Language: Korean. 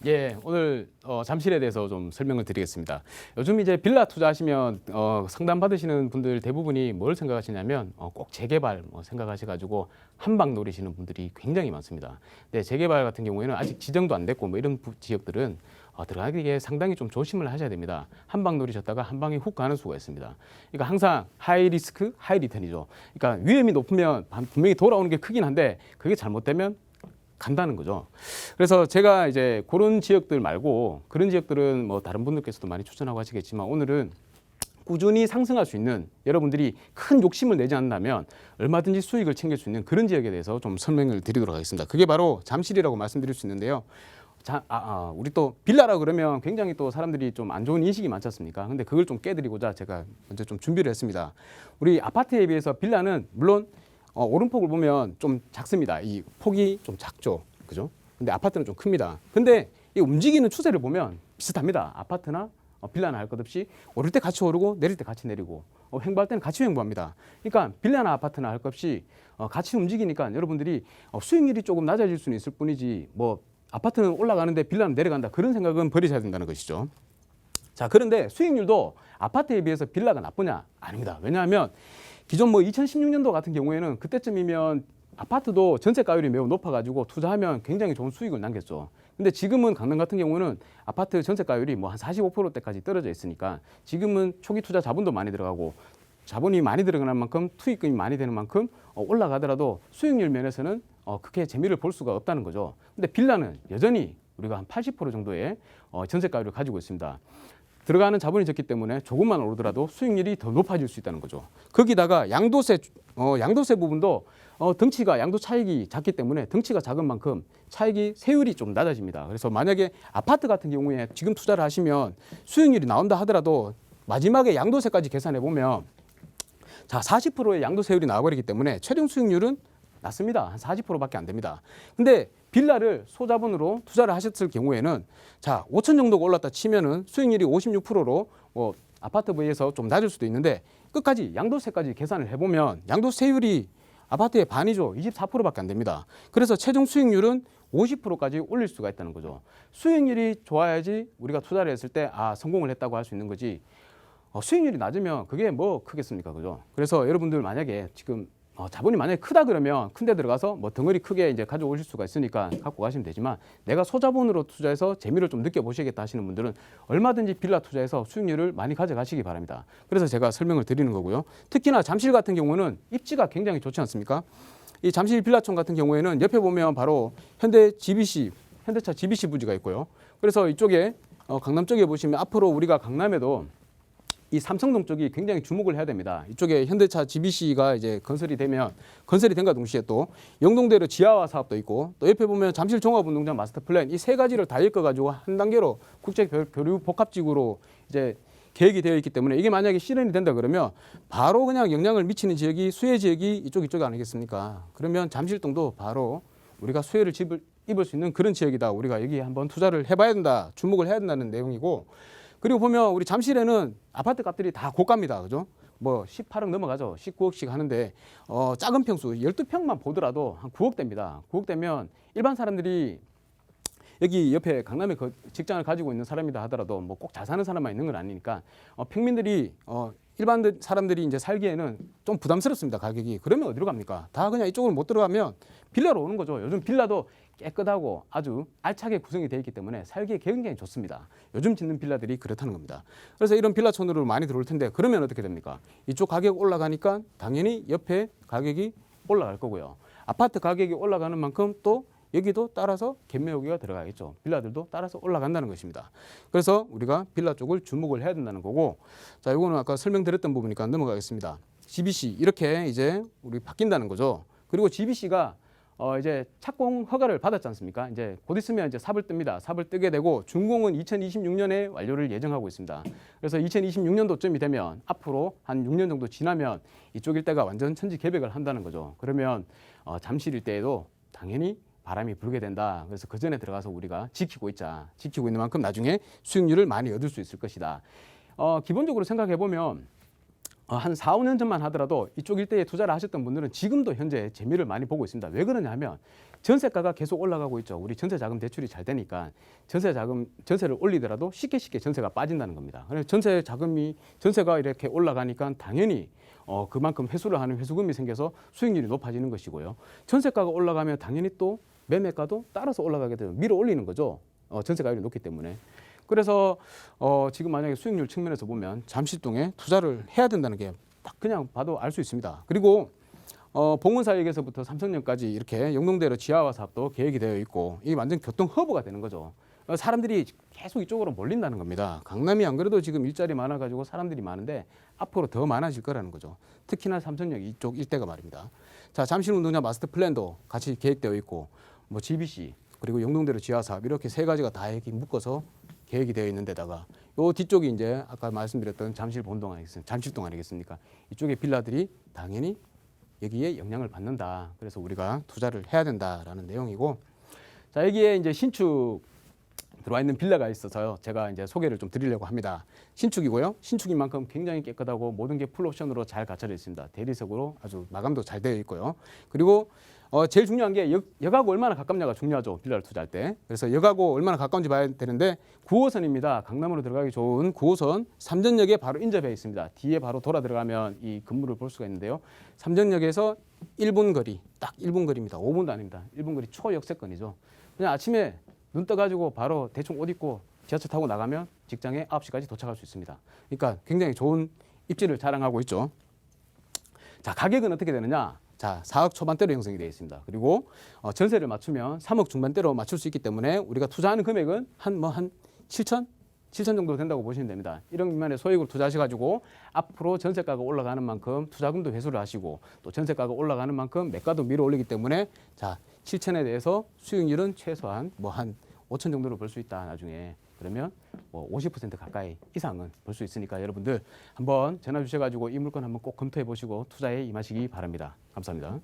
예, 오늘 잠실에 대해서 좀 설명을 드리겠습니다. 요즘 이제 빌라 투자하시면 상담 받으시는 분들 대부분이 뭘 생각하시냐면 꼭 재개발 생각하셔가지고 한방 노리시는 분들이 굉장히 많습니다. 근데 재개발 같은 경우에는 아직 지정도 안 됐고 뭐 이런 지역들은 들어가기에 상당히 좀 조심을 하셔야 됩니다. 한방 노리셨다가 한 방에 훅 가는 수가 있습니다. 그러니까 항상 하이 리스크, 하이 리턴이죠. 그러니까 위험이 높으면 분명히 돌아오는 게 크긴 한데 그게 잘못되면 간다는 거죠. 그래서 제가 이제 그런 지역들 말고 그런 지역들은 뭐 다른 분들께서도 많이 추천하고 하시겠지만 오늘은 꾸준히 상승할 수 있는 여러분들이 큰 욕심을 내지 않는다면 얼마든지 수익을 챙길 수 있는 그런 지역에 대해서 좀 설명을 드리도록 하겠습니다. 그게 바로 잠실이라고 말씀드릴 수 있는데요. 우리 또 빌라라 그러면 굉장히 또 사람들이 좀 안 좋은 인식이 많지 않습니까? 근데 그걸 좀 깨드리고자 제가 먼저 좀 준비를 했습니다. 우리 아파트에 비해서 빌라는 물론 오른폭을 보면 좀 작습니다. 이 폭이 좀 작죠. 그죠? 근데 아파트는 좀 큽니다. 근데 이 움직이는 추세를 보면 비슷합니다. 아파트나 빌라나 할 것 없이 오를 때 같이 오르고 내릴 때 같이 내리고 횡보할 때는 같이 횡보합니다. 그러니까 빌라나 아파트나 할 것 없이 같이 움직이니까 여러분들이 수익률이 조금 낮아질 수는 있을 뿐이지 뭐 아파트는 올라가는데 빌라는 내려간다 그런 생각은 버리셔야 된다는 것이죠. 자, 그런데 수익률도 아파트에 비해서 빌라가 나쁘냐? 아닙니다. 왜냐하면 기존 뭐 2016년도 같은 경우에는 그때쯤이면 아파트도 전세가율이 매우 높아가지고 투자하면 굉장히 좋은 수익을 남겼죠. 근데 지금은 강남 같은 경우는 아파트 전세가율이 뭐 한 45%대까지 떨어져 있으니까 지금은 초기 투자 자본도 많이 들어가고 자본이 많이 들어가는 만큼 투입금이 많이 되는 만큼 올라가더라도 수익률 면에서는 크게 재미를 볼 수가 없다는 거죠. 근데 빌라는 여전히 우리가 한 80% 정도의 전세가율을 가지고 있습니다. 들어가는 자본이 적기 때문에 조금만 오르더라도 수익률이 더 높아질 수 있다는 거죠. 거기다가 양도세 부분도 덩치가 양도 차익이 작기 때문에 덩치가 작은 만큼 차익이 세율이 좀 낮아집니다. 그래서 만약에 아파트 같은 경우에 지금 투자를 하시면 수익률이 나온다 하더라도 마지막에 양도세까지 계산해 보면 자 40%의 양도세율이 나와버리기 때문에 최종 수익률은 낮습니다. 한 40%밖에 안 됩니다. 근데 빌라를 소자본으로 투자를 하셨을 경우에는 자 5천 정도가 올랐다 치면은 수익률이 56%로 아파트 비해서 좀 낮을 수도 있는데 끝까지 양도세까지 계산을 해보면 양도세율이 아파트의 반이죠. 24%밖에 안 됩니다. 그래서 최종 수익률은 50%까지 올릴 수가 있다는 거죠. 수익률이 좋아야지 우리가 투자를 했을 때 성공을 했다고 할 수 있는 거지 수익률이 낮으면 그게 뭐 크겠습니까? 그죠? 그래서 여러분들 만약에 지금 자본이 만약에 크다 그러면 큰 데 들어가서 뭐 덩어리 크게 이제 가져오실 수가 있으니까 갖고 가시면 되지만 내가 소자본으로 투자해서 재미를 좀 느껴보시겠다 하시는 분들은 얼마든지 빌라 투자해서 수익률을 많이 가져가시기 바랍니다. 그래서 제가 설명을 드리는 거고요. 특히나 잠실 같은 경우는 입지가 굉장히 좋지 않습니까? 이 잠실 빌라촌 같은 경우에는 옆에 보면 바로 현대차 GBC 부지가 있고요. 그래서 이쪽에 강남 쪽에 보시면 앞으로 우리가 강남에도 이 삼성동 쪽이 굉장히 주목을 해야 됩니다. 이쪽에 현대차 GBC가 이제 건설이 된과 동시에 또 영동대로 지하화 사업도 있고 또 옆에 보면 잠실 종합운동장 마스터 플랜 이 세 가지를 다 엮어가지고 한 단계로 국제 교류 복합지구로 이제 계획이 되어 있기 때문에 이게 만약에 실현이 된다 그러면 바로 그냥 영향을 미치는 지역이 수혜 지역이 이쪽 아니겠습니까? 그러면 잠실동도 바로 우리가 수혜를 입을 수 있는 그런 지역이다. 우리가 여기 한번 투자를 해봐야 된다. 주목을 해야 된다는 내용이고. 그리고 보면 우리 잠실에는 아파트 값들이 다 고가입니다. 그죠? 뭐 18억 넘어가죠. 19억씩 하는데 작은 평수 12평만 보더라도 한 9억 됩니다. 9억 되면 일반 사람들이 여기 옆에 강남에 직장을 가지고 있는 사람이다 하더라도 뭐 꼭 잘 사는 사람만 있는 건 아니니까 평민들이 일반 사람들이 이제 살기에는 좀 부담스럽습니다. 가격이. 그러면 어디로 갑니까? 다 그냥 이쪽으로 못 들어가면 빌라로 오는 거죠. 요즘 빌라도 깨끗하고 아주 알차게 구성이 되어 있기 때문에 살기에 굉장히 좋습니다. 요즘 짓는 빌라들이 그렇다는 겁니다. 그래서 이런 빌라촌으로 많이 들어올 텐데 그러면 어떻게 됩니까? 이쪽 가격 올라가니까 당연히 옆에 가격이 올라갈 거고요. 아파트 가격이 올라가는 만큼 또 여기도 따라서 갭매우기가 들어가겠죠. 빌라들도 따라서 올라간다는 것입니다. 그래서 우리가 빌라 쪽을 주목을 해야 된다는 거고, 자, 이거는 아까 설명드렸던 부분이니까 넘어가겠습니다. GBC 이렇게 이제 우리 바뀐다는 거죠. 그리고 GBC가 이제 착공 허가를 받았지 않습니까? 이제 곧 있으면 이제 삽을 뜹니다. 삽을 뜨게 되고 준공은 2026년에 완료를 예정하고 있습니다. 그래서 2026년도쯤이 되면 앞으로 한 6년 정도 지나면 이쪽 일대가 완전 천지 개벽을 한다는 거죠. 그러면 잠실 일대에도 당연히 바람이 불게 된다. 그래서 그 전에 들어가서 우리가 지키고 있는 만큼 나중에 수익률을 많이 얻을 수 있을 것이다. 기본적으로 생각해 보면 한 4, 5년 전만 하더라도 이쪽 일대에 투자를 하셨던 분들은 지금도 현재 재미를 많이 보고 있습니다. 왜 그러냐면 전세가가 계속 올라가고 있죠. 우리 전세 자금 대출이 잘 되니까 전세를 올리더라도 쉽게 전세가 빠진다는 겁니다. 그래서 전세가 이렇게 올라가니까 당연히 그만큼 회수를 하는 회수금이 생겨서 수익률이 높아지는 것이고요. 전세가가 올라가면 당연히 또 매매가도 따라서 올라가게 되면 밀어 올리는 거죠. 전세가율이 높기 때문에. 그래서 지금 만약에 수익률 측면에서 보면 잠실동에 투자를 해야 된다는 게 딱 그냥 봐도 알 수 있습니다. 그리고 봉은사역에서부터 삼성역까지 이렇게 영동대로 지하화 사업도 계획이 되어 있고 이게 완전 교통 허브가 되는 거죠. 사람들이 계속 이쪽으로 몰린다는 겁니다. 강남이 안 그래도 지금 일자리 많아가지고 사람들이 많은데 앞으로 더 많아질 거라는 거죠. 특히나 삼성역 이쪽 일대가 말입니다. 자, 잠실운동장 마스터 플랜도 같이 계획되어 있고 뭐 GBC 그리고 영동대로 지하 사업 이렇게 세 가지가 다 이렇게 묶어서 계획이 되어 있는 데다가 요 뒤쪽이 이제 아까 말씀드렸던 잠실동 아니겠습니까? 이쪽의 빌라들이 당연히 여기에 영향을 받는다. 그래서 우리가 투자를 해야 된다라는 내용이고, 자, 여기에 이제 신축 들어와 있는 빌라가 있어서요. 제가 이제 소개를 좀 드리려고 합니다. 신축이고요. 신축인 만큼 굉장히 깨끗하고 모든 게 풀옵션으로 잘 갖춰져 있습니다. 대리석으로 아주 마감도 잘 되어 있고요. 그리고 제일 중요한 게 역하고 얼마나 가깝냐가 중요하죠. 빌라를 투자할 때. 그래서 역하고 얼마나 가까운지 봐야 되는데 9호선입니다. 강남으로 들어가기 좋은 9호선 삼전역에 바로 인접해 있습니다. 뒤에 바로 돌아 들어가면 이 건물을 볼 수가 있는데요. 삼전역에서 1분 거리, 딱 1분 거리입니다. 5분도 아닙니다. 1분 거리 초역세권이죠. 그냥 아침에 눈 떠가지고 바로 대충 옷 입고 지하철 타고 나가면 직장에 9시까지 도착할 수 있습니다. 그러니까 굉장히 좋은 입지를 자랑하고 있죠. 자, 가격은 어떻게 되느냐? 자, 4억 초반대로 형성이 되어 있습니다. 그리고 전세를 맞추면 3억 중반대로 맞출 수 있기 때문에 우리가 투자하는 금액은 한 7천 정도 된다고 보시면 됩니다. 1억 미만의 소액으로 투자하셔가지고 앞으로 전세가가 올라가는 만큼 투자금도 회수를 하시고 또 전세가가 올라가는 만큼 매가도 밀어 올리기 때문에 자, 7천에 대해서 수익률은 최소한 한 5천 정도로 볼 수 있다. 나중에 그러면 50% 가까이 이상은 볼 수 있으니까 여러분들 한번 전화 주셔가지고 이 물건 한번 꼭 검토해 보시고 투자에 임하시기 바랍니다. 감사합니다.